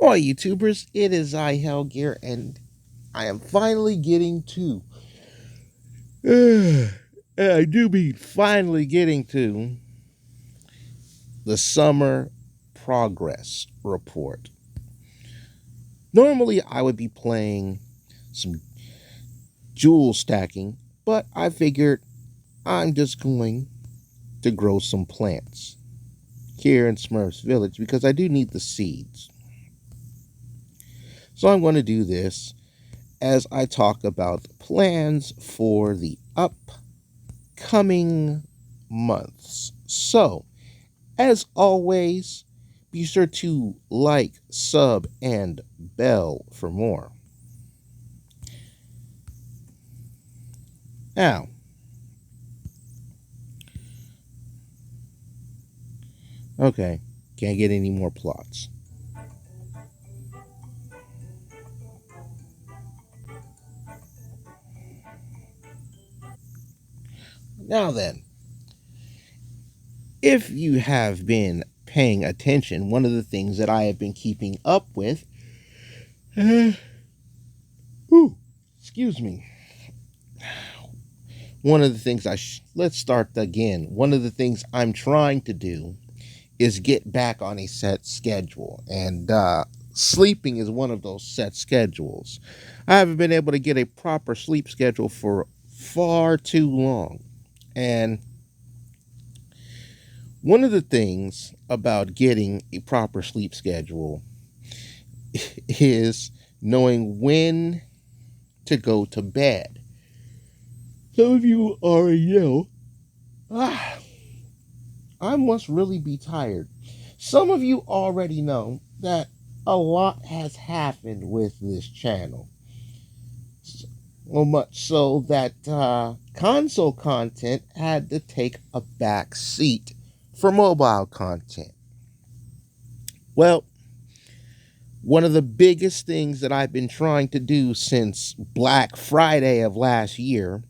Oi, YouTubers, it is h3llg3ar, and I am finally getting to. I do mean finally getting to the summer progress report. Normally, I would be playing some jewel stacking, but I figured I'm just going to grow some plants here in Smurf's Village because I do need the seeds. So I'm going to do this as I talk about plans for the upcoming months. So, as always, be sure to like, sub, and bell for more. Now, okay, can't get any more plots. Now then, if you have been paying attention, one of the things that I have been keeping up with, ooh, excuse me. One of the things let's start again. One of the things I'm trying to do is get back on a set schedule, and sleeping is one of those set schedules. I haven't been able to get a proper sleep schedule for far too long, and one of the things about getting a proper sleep schedule is knowing when to go to bed. Some of you already know, I must really be tired. Some of you already know that a lot has happened with this channel. So much so that console content had to take a back seat for mobile content. Well, one of the biggest things that I've been trying to do since Black Friday of last year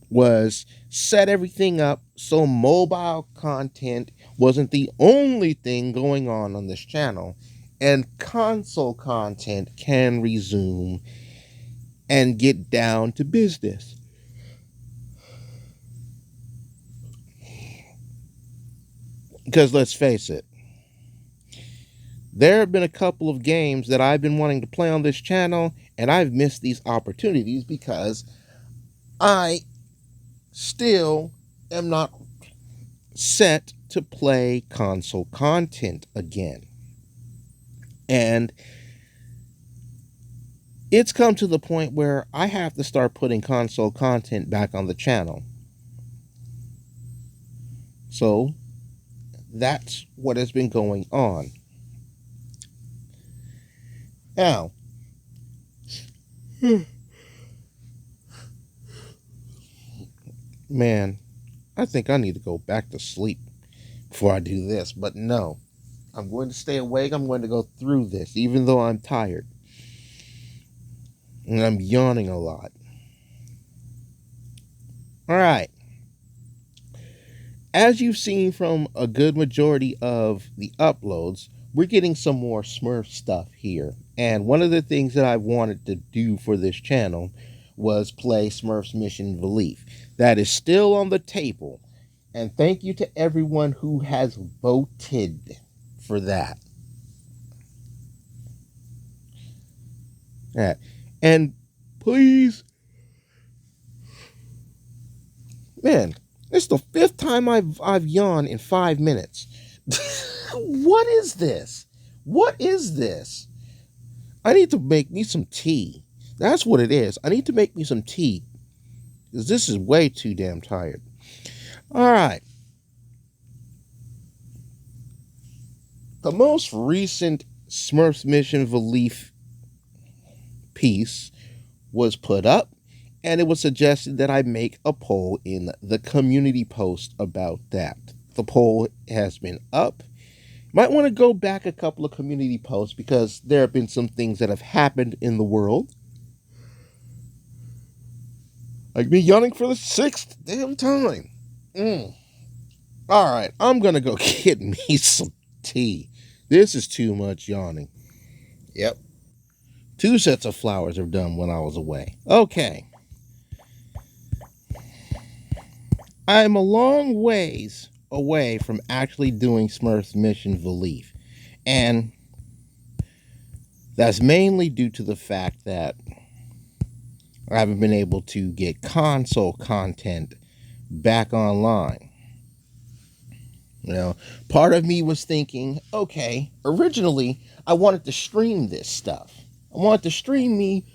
was set everything up so mobile content wasn't the only thing going on this channel, and console content can resume and get down to business. Because let's face it, there have been a couple of games that I've been wanting to play on this channel, and I've missed these opportunities because I still am not set to play console content again. And it's come to the point where I have to start putting console content back on the channel. So that's what has been going on. Now, man, I think I need to go back to sleep before I do this. But no, I'm going to stay awake. I'm going to go through this, even though I'm tired. And I'm yawning a lot. All right. As you've seen from a good majority of the uploads, we're getting some more Smurf stuff here. And one of the things that I wanted to do for this channel was play Smurf's Mission Belief. That is still on the table. And thank you to everyone who has voted for that. Yeah. And please, man, it's the 5th time I've yawned in 5 minutes. What is this? What is this? I need to make me some tea. That's what it is. I need to make me some tea, because this is way too damn tired. All right. The most recent Smurfs Mission Belief piece was put up, and it was suggested that I make a poll in the community post about that. The poll has been up. Might want to go back a couple of community posts because there have been some things that have happened in the world. Like me yawning for the 6th damn time. All right, I'm going to go get me some tea. This is too much yawning. Yep. 2 sets of flowers are done when I was away. Okay. I'm a long ways away from actually doing Smurfs Mission Belief. And that's mainly due to the fact that I haven't been able to get console content back online. You know, part of me was thinking, okay, originally I wanted to stream this stuff. I wanted to stream me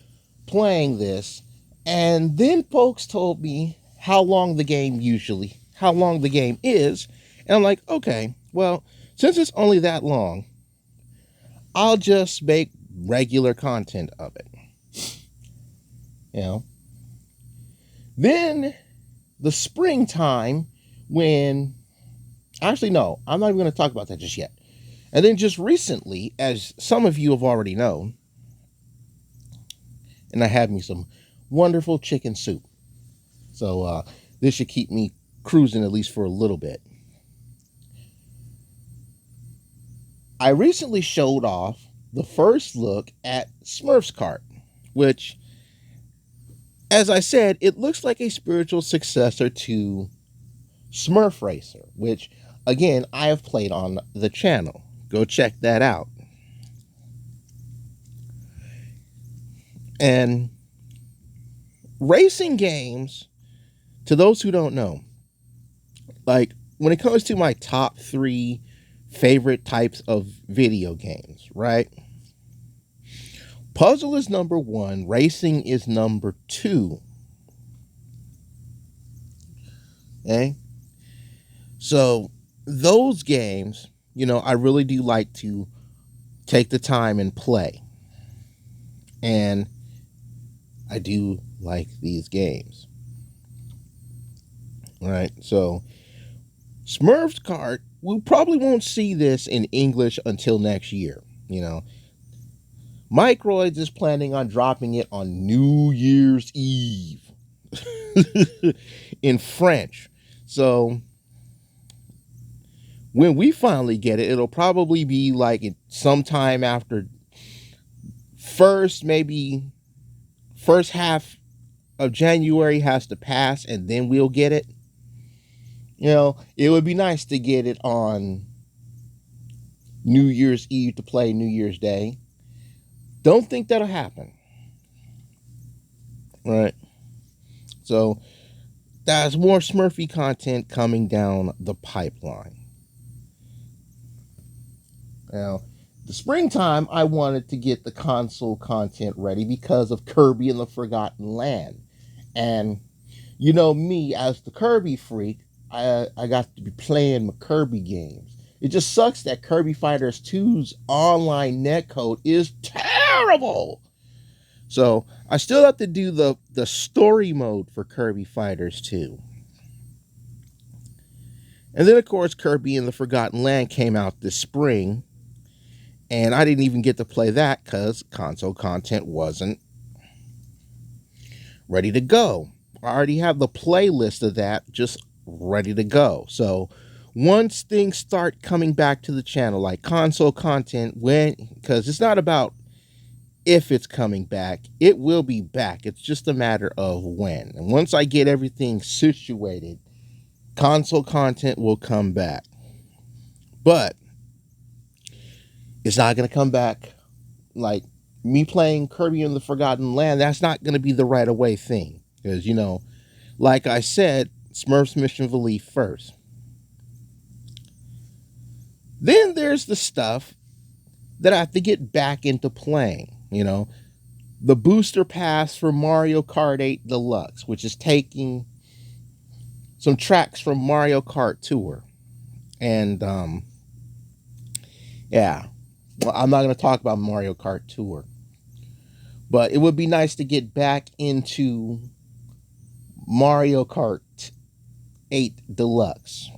playing this, and then folks told me how long the game is, and I'm like, okay, well, since it's only that long, I'll just make regular content of it. You know. Then the springtime when actually no, I'm not even going to talk about that just yet. And then just recently, as some of you have already known, and I had me some wonderful chicken soup. So this should keep me cruising at least for a little bit. I recently showed off the first look at Smurfs Kart, which, as I said, it looks like a spiritual successor to Smurf Racer, which, again, I have played on the channel. Go check that out. And racing games, to those who don't know, like when it comes to my top 3 favorite types of video games, right? Puzzle is number 1, racing is number 2. Okay? So those games, I really do like to take the time and play. And I do like these games. All right, so Smurfs Kart, we probably won't see this in English until next year. Microids is planning on dropping it on New Year's Eve in French. So when we finally get it, it'll probably be like sometime after maybe first half of January has to pass, and then we'll get it. It would be nice to get it on New Year's Eve to play New Year's Day. Don't think that'll happen. Right? So there's more Smurfy content coming down the pipeline. Now, the springtime, I wanted to get the console content ready because of Kirby and the Forgotten Land. And me, as the Kirby freak, I got to be playing my Kirby games. It just sucks that Kirby Fighters 2's online netcode is terrible. So I still have to do the story mode for Kirby Fighters 2. And then, of course, Kirby and the Forgotten Land came out this spring. And I didn't even get to play that because console content wasn't ready to go. I already have the playlist of that just ready to go. So once things start coming back to the channel, like console content, because it's not about if it's coming back, it will be back. It's just a matter of when. And once I get everything situated, console content will come back. But it's not going to come back like me playing Kirby and the Forgotten Land. That's not going to be the right away thing. Because, like I said, Smurfs Mission Belief first. Then there's the stuff that I have to get back into playing. The booster pass for Mario Kart 8 Deluxe, which is taking some tracks from Mario Kart Tour. And, yeah. Well, I'm not going to talk about Mario Kart Tour. But it would be nice to get back into Mario Kart 8 Deluxe.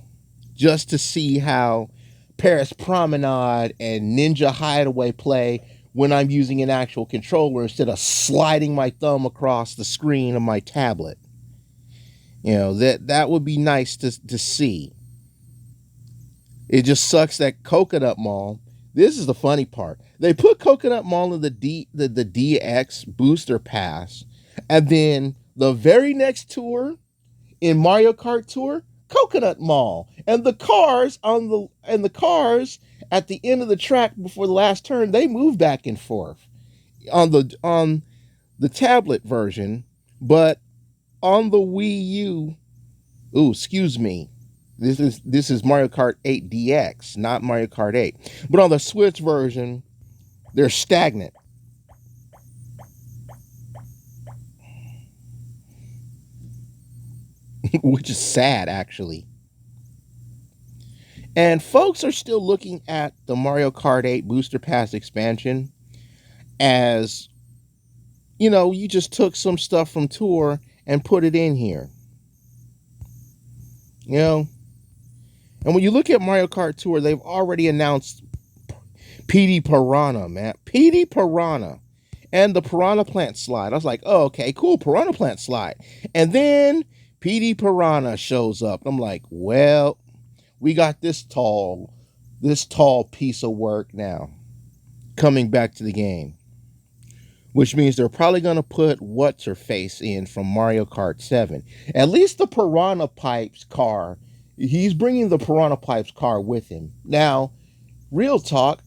Just to see how Paris Promenade and Ninja Hideaway play when I'm using an actual controller instead of sliding my thumb across the screen of my tablet. That would be nice to see. It just sucks that Coconut Mall, this is the funny part. They put Coconut Mall in the DX booster pass, and then the very next tour in Mario Kart Tour, Coconut Mall, and the cars at the end of the track before the last turn, they move back and forth on the tablet version, but on the Wii U. Ooh, excuse me. This is Mario Kart 8 DX, not Mario Kart 8. But on the Switch version, they're stagnant. Which is sad, actually. And folks are still looking at the Mario Kart 8 Booster Pass expansion as, you just took some stuff from Tour and put it in here. And when you look at Mario Kart Tour, they've already announced PD Piranha, man. PD Piranha. And the Piranha Plant slide. I was like, oh, okay, cool, Piranha Plant slide. And then PD Piranha shows up. I'm like, well, we got this tall piece of work now coming back to the game. Which means they're probably going to put What's-Her-Face in from Mario Kart 7. At least the Piranha Pipes car, he's bringing the Piranha Pipes car with him. Now, real talk,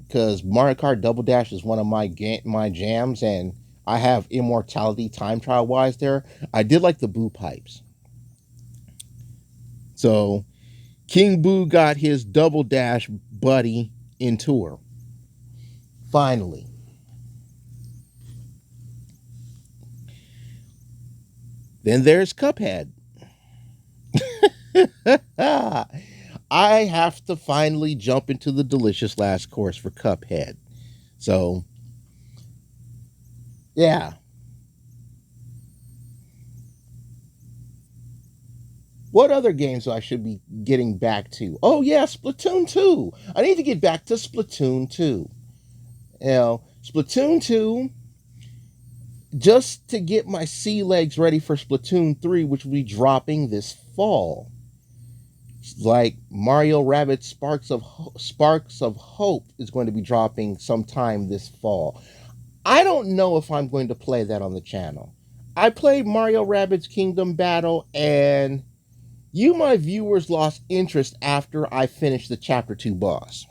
because Mario Kart Double Dash is one of my jams, and I have immortality time trial wise there. I did like the Boo Pipes. So, King Boo got his Double Dash buddy in Tour. Finally. Then there's Cuphead. I have to finally jump into the delicious last course for Cuphead. So, yeah. What other games I should be getting back to? Oh, yeah, Splatoon 2. I need to get back to Splatoon 2. Splatoon 2, just to get my sea legs ready for Splatoon 3, which will be dropping this fall. Like Mario Rabbids Sparks of Hope is going to be dropping sometime this fall. I don't know if I'm going to play that on the channel. I played Mario Rabbids Kingdom Battle, and my viewers lost interest after I finished the Chapter 2 boss.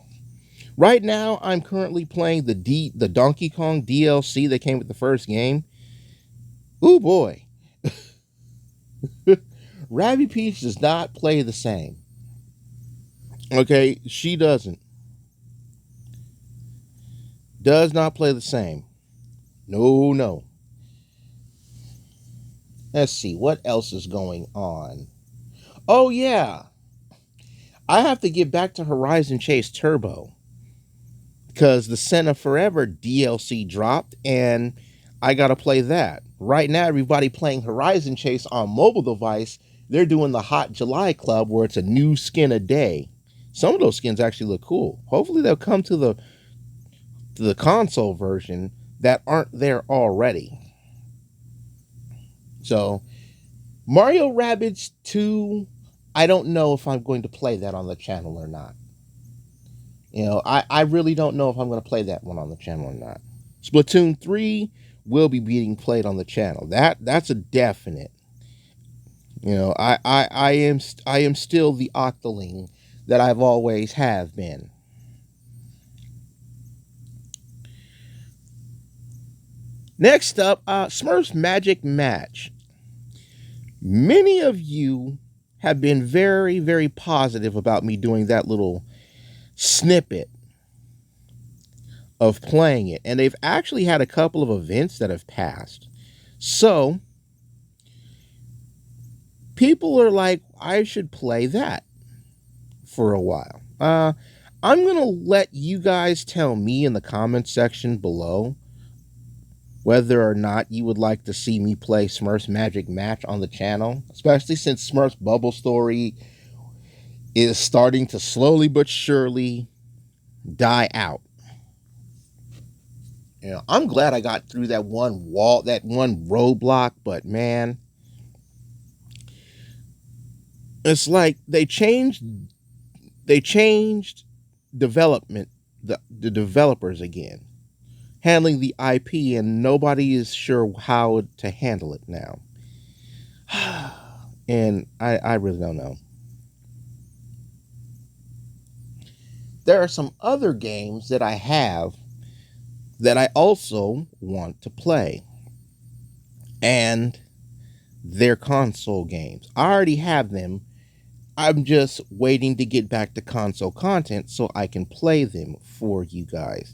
Right now, I'm currently playing the Donkey Kong DLC that came with the first game. Ooh boy. Rabby Peach does not play the same. Okay, she doesn't. Does not play the same. No. Let's see, what else is going on? Oh yeah. I have to get back to Horizon Chase Turbo, because the Senna Forever DLC dropped, and I gotta play that. Right now, everybody playing Horizon Chase on mobile device, they're doing the Hot July Club, where it's a new skin a day. Some of those skins actually look cool. Hopefully they'll come to the console version that aren't there already. So, Mario Rabbids 2, I don't know if I'm going to play that on the channel or not. I really don't know if I'm going to play that one on the channel or not. Splatoon 3 will be being played on the channel. That's a definite. I am still the Octoling that I've always have been. Next up, Smurfs Magic Match. Many of you have been very, very positive about me doing that little snippet of playing it, and they've actually had a couple of events that have passed. So, people are like, I should play that for a while. I'm going to let you guys tell me in the comments section below whether or not you would like to see me play Smurfs Magic Match on the channel, especially since Smurfs Bubble Story is starting to slowly but surely die out. I'm glad I got through that one roadblock, but man, it's like they changed development the developers again, handling the IP, and nobody is sure how to handle it now. And I really don't know. There are some other games that I have that I also want to play, and they're console games. I already have them. I'm just waiting to get back to console content so I can play them for you guys.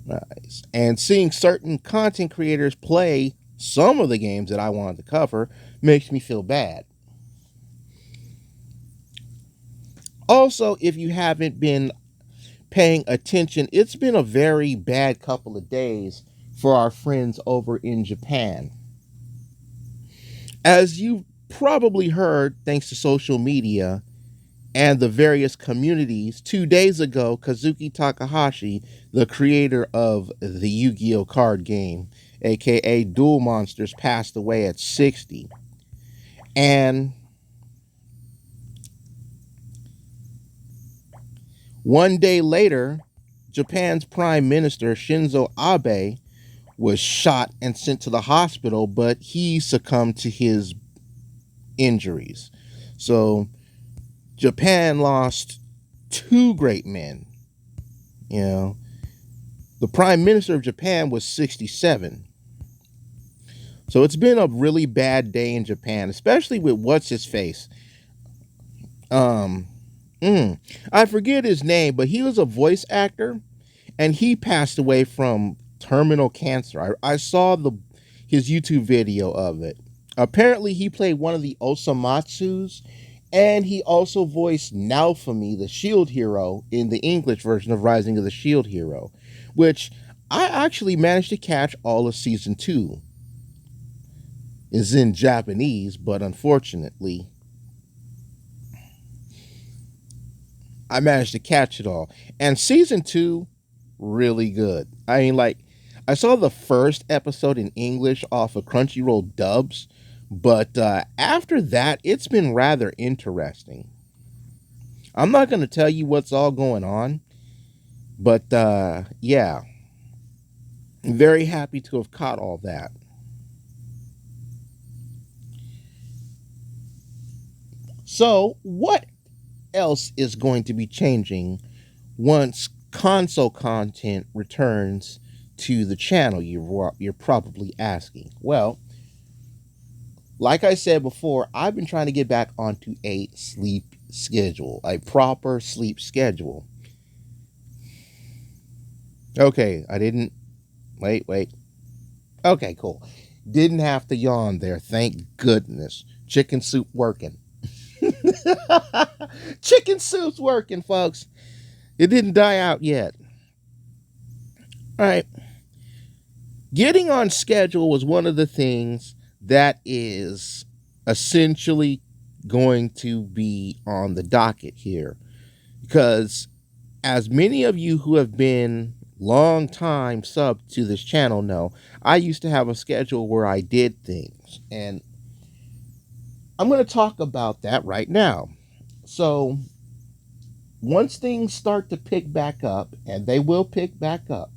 Nice. And seeing certain content creators play some of the games that I wanted to cover makes me feel bad. Also, if you haven't been paying attention, it's been a very bad couple of days for our friends over in Japan. As you probably heard, thanks to social media and the various communities, 2 days ago, Kazuki Takahashi, the creator of the Yu-Gi-Oh card game, aka Duel Monsters, passed away at 60. And one day later, Japan's Prime Minister Shinzo Abe was shot and sent to the hospital, but he succumbed to his injuries. So Japan lost two great men. You know, the Prime Minister of Japan was 67. So it's been a really bad day in Japan, especially with what's his face. I forget his name, but he was a voice actor, and he passed away from terminal cancer. I saw his YouTube video of it. Apparently, he played one of the Osamatsus, and he also voiced Naofumi, the Shield Hero, in the English version of Rising of the Shield Hero, which I actually managed to catch all of season 2. It's in Japanese, but unfortunately, I managed to catch it all. And season 2, really good. I mean, like, I saw the first episode in English off of Crunchyroll dubs, but after that, it's been rather interesting. I'm not going to tell you what's all going on, but yeah, I'm very happy to have caught all that. So, what else is going to be changing once console content returns to the channel, you're probably asking? Well, like I said before, I've been trying to get back onto a sleep schedule, a proper sleep schedule. Okay, I didn't. Wait. Okay, cool. Didn't have to yawn there, thank goodness. Chicken soup working. Chicken soup's working, folks. It didn't die out yet. All right. Getting on schedule was one of the things that is essentially going to be on the docket here. Because as many of you who have been long time sub to this channel know, I used to have a schedule where I did things. And I'm going to talk about that right now. So once things start to pick back up, and they will pick back up,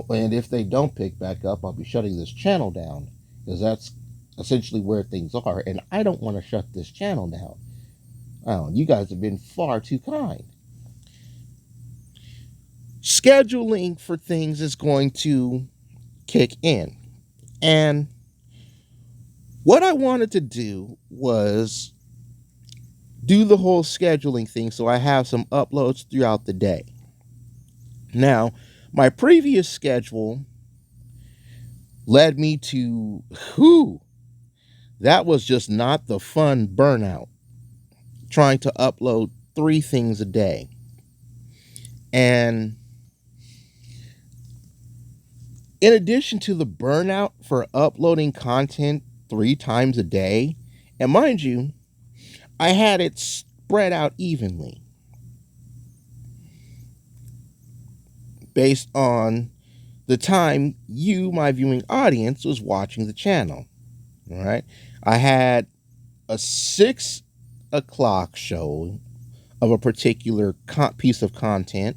and if they don't pick back up, I'll be shutting this channel down, because that's essentially where things are, and I don't want to shut this channel down. Oh, you guys have been far too kind. Scheduling for things is going to kick in, and what I wanted to do was do the whole scheduling thing so I have some uploads throughout the day. Now, my previous schedule led me to, that was just not the fun burnout, trying to upload 3 things a day. And in addition to the burnout for uploading content 3 times a day, and mind you, I had it spread out evenly based on the time you, my viewing audience, was watching the channel. All right. I had a 6 o'clock show, of a particular piece of content,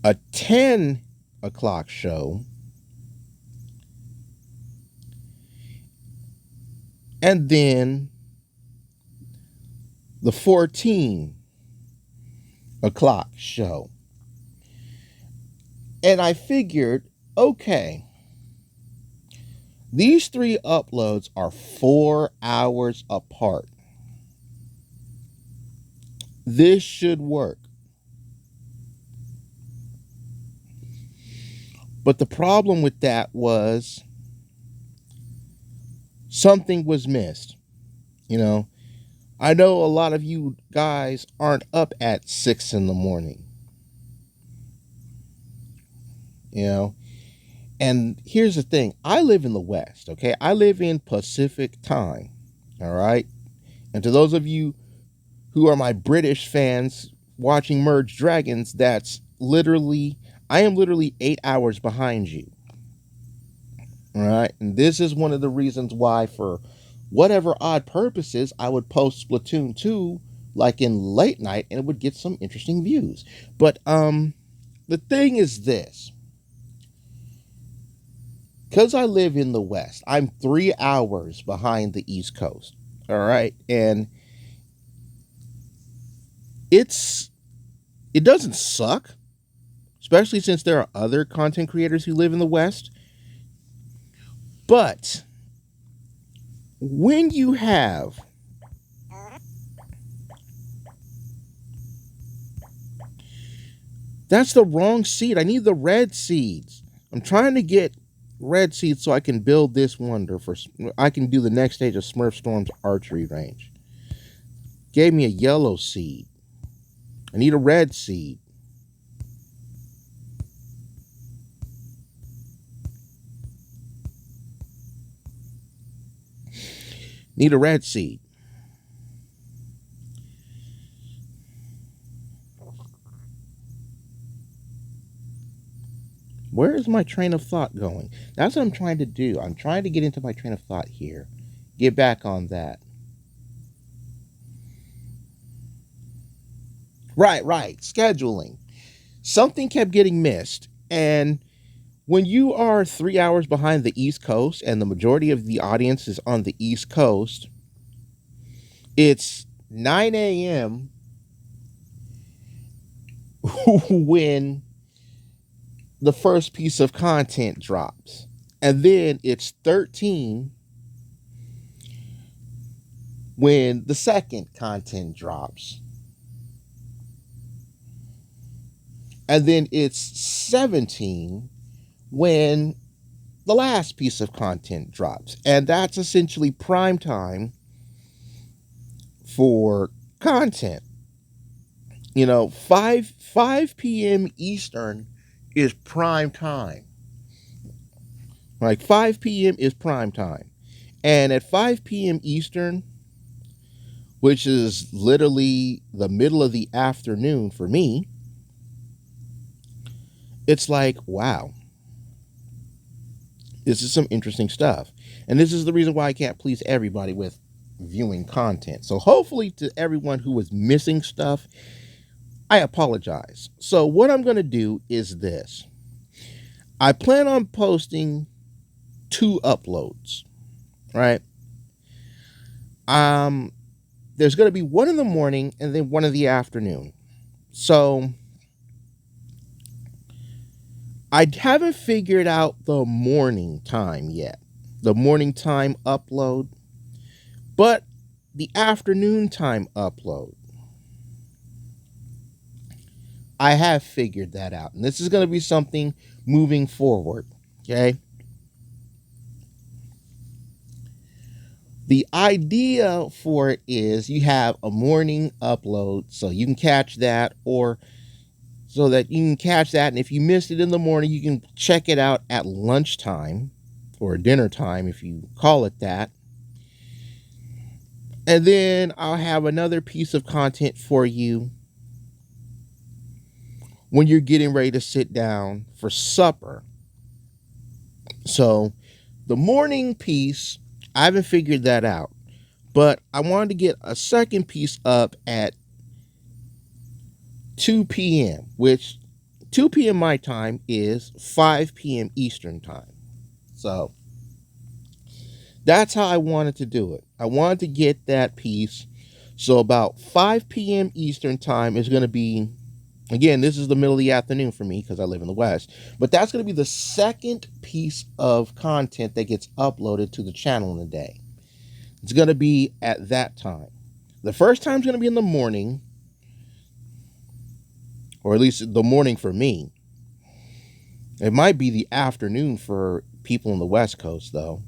a 10 o'clock show, and then the 14 o'clock show. And I figured, okay, these 3 uploads are 4 hours apart. This should work. But the problem with that was something was missed. You know, I know a lot of you guys aren't up at 6 in the morning. You know, and here's the thing. I live in the West, okay? I live in Pacific time, all right? And to those of you who are my British fans watching Merge Dragons, I am literally 8 hours behind you. All right. And this is one of the reasons why, for whatever odd purposes, I would post Splatoon 2 like in late night and it would get some interesting views. But the thing is this. Because I live in the West, I'm 3 hours behind the East Coast. All right. And it doesn't suck, especially since there are other content creators who live in the West. But when you have that's the wrong seed. I need the red seeds. I'm trying to get red seeds so I can build this wonder I can do the next stage of Smurf Storm's archery range. Gave me a yellow seed. I need a red seed. Need a red seed. Where is my train of thought going? That's what I'm trying to do. I'm trying to get into my train of thought here. Get back on that. Right. Scheduling. Something kept getting missed. And when you are 3 hours behind the East Coast and the majority of the audience is on the East Coast, it's 9 a.m. when the first piece of content drops. And then it's 13 when the second content drops. And then it's 17 when the last piece of content drops. And that's essentially prime time for content. You know, 5 p.m. Eastern is prime time. Like 5 p.m. is prime time. And at 5 p.m. Eastern, which is literally the middle of the afternoon for me, it's like, wow, this is some interesting stuff. And this is the reason why I can't please everybody with viewing content. So hopefully to everyone who was missing stuff, I apologize. So what I'm going to do is this. I plan on posting 2 uploads, right? There's going to be one in the morning and then one in the afternoon. So I haven't figured out the morning time yet, the morning time upload, but the afternoon time upload, I have figured that out. And this is going to be something moving forward, okay? The idea for it is you have a morning upload so you can catch that, or so that you can catch that. And if you missed it in the morning, you can check it out at lunchtime or dinner time, if you call it that. And then I'll have another piece of content for you when you're getting ready to sit down for supper. So the morning piece, I haven't figured that out, but I wanted to get a second piece up at 2 p.m., which 2 p.m. my time is 5 p.m. Eastern time. So that's how I wanted to do it. I wanted to get that piece. So about 5 p.m. Eastern time is going to be, again, this is the middle of the afternoon for me because I live in the West, but that's going to be the second piece of content that gets uploaded to the channel in a day. It's going to be at that time. The first time is going to be in the morning, or at least the morning for me. It might be the afternoon for people on the West Coast, though.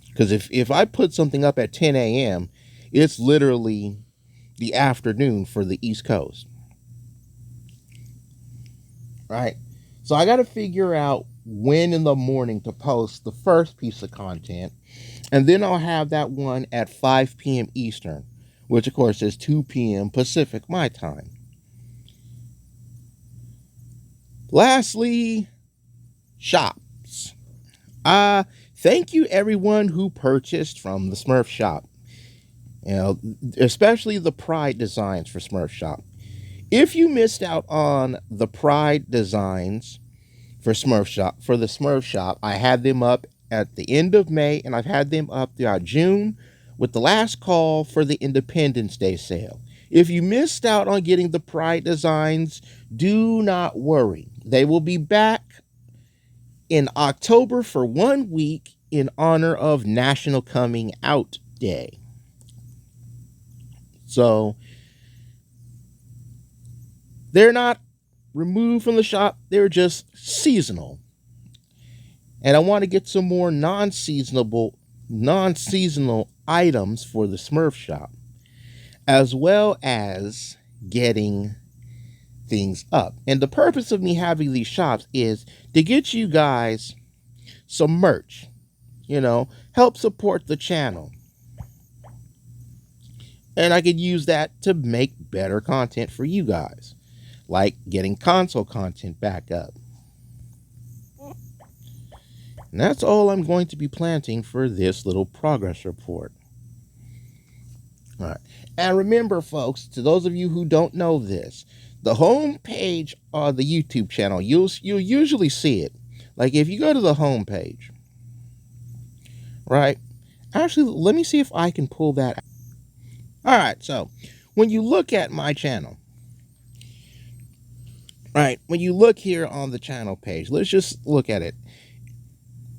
Because if I put something up at 10 a.m., it's literally the afternoon for the East Coast. Right? So I got to figure out when in the morning to post the first piece of content. And then I'll have that one at 5 p.m. Eastern, which of course is 2 p.m. Pacific my time. Lastly, shops. Thank you everyone who purchased from the Smurf shop. You know, especially the Pride designs for Smurf shop. If you missed out on the Pride designs for the Smurf shop, I had them up at the end of May, and I've had them up throughout June with the last call for the Independence Day sale. If you missed out on getting the Pride designs, do not worry. They will be back in October for 1 week in honor of National Coming Out Day. So they're not removed from the shop. They're just seasonal. And I want to get some more non-seasonal items for the Smurf shop, as well as getting things up. And the purpose of me having these shops is to get you guys some merch, you know, help support the channel. And I could use that to make better content for you guys, like getting console content back up. And that's all I'm going to be planting for this little progress report. All right. And remember, folks, to those of you who don't know this, the home page of the YouTube channel, you'll usually see it. Like if you go to the home page, right? Actually, let me see if I can pull that out. All right. So when you look at my channel, right? When you look here on the channel page, let's just look at it.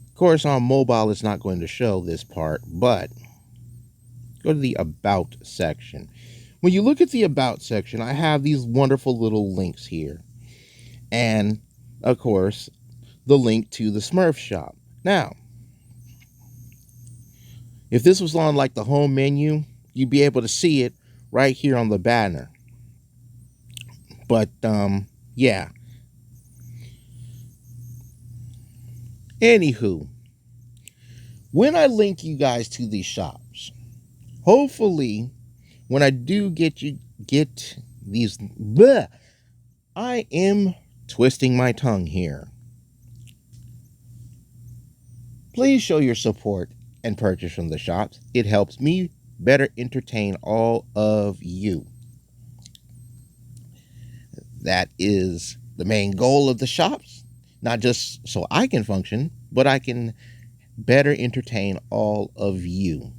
Of course, on mobile, it's not going to show this part, but go to the About section. When you look at the About section, I have these wonderful little links here. And, of course, the link to the Smurf shop. Now, if this was on like the home menu, you'd be able to see it right here on the banner. But, yeah. Anywho, when I link you guys to these shops, hopefully, when I do get these, I am twisting my tongue here. Please show your support and purchase from the shops. It helps me better entertain all of you. That is the main goal of the shops, not just so I can function, but I can better entertain all of you.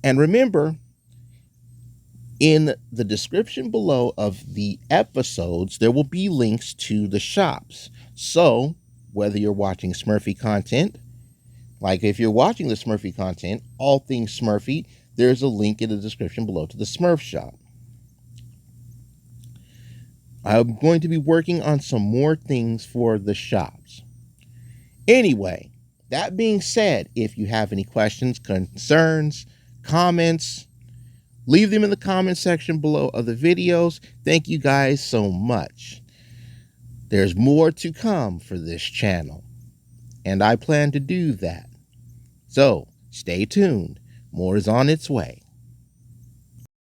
And remember, in the description below of the episodes, there will be links to the shops. So whether you're watching Smurfy content, like if you're watching the Smurfy content, all things Smurfy, there's a link in the description below to the Smurf shop. I'm going to be working on some more things for the shops. Anyway, that being said, if you have any questions, concerns, comments, leave them in the comment section below of the videos. Thank you guys so much. There's more to come for this channel, and I plan to do that. So stay tuned. More is on its way.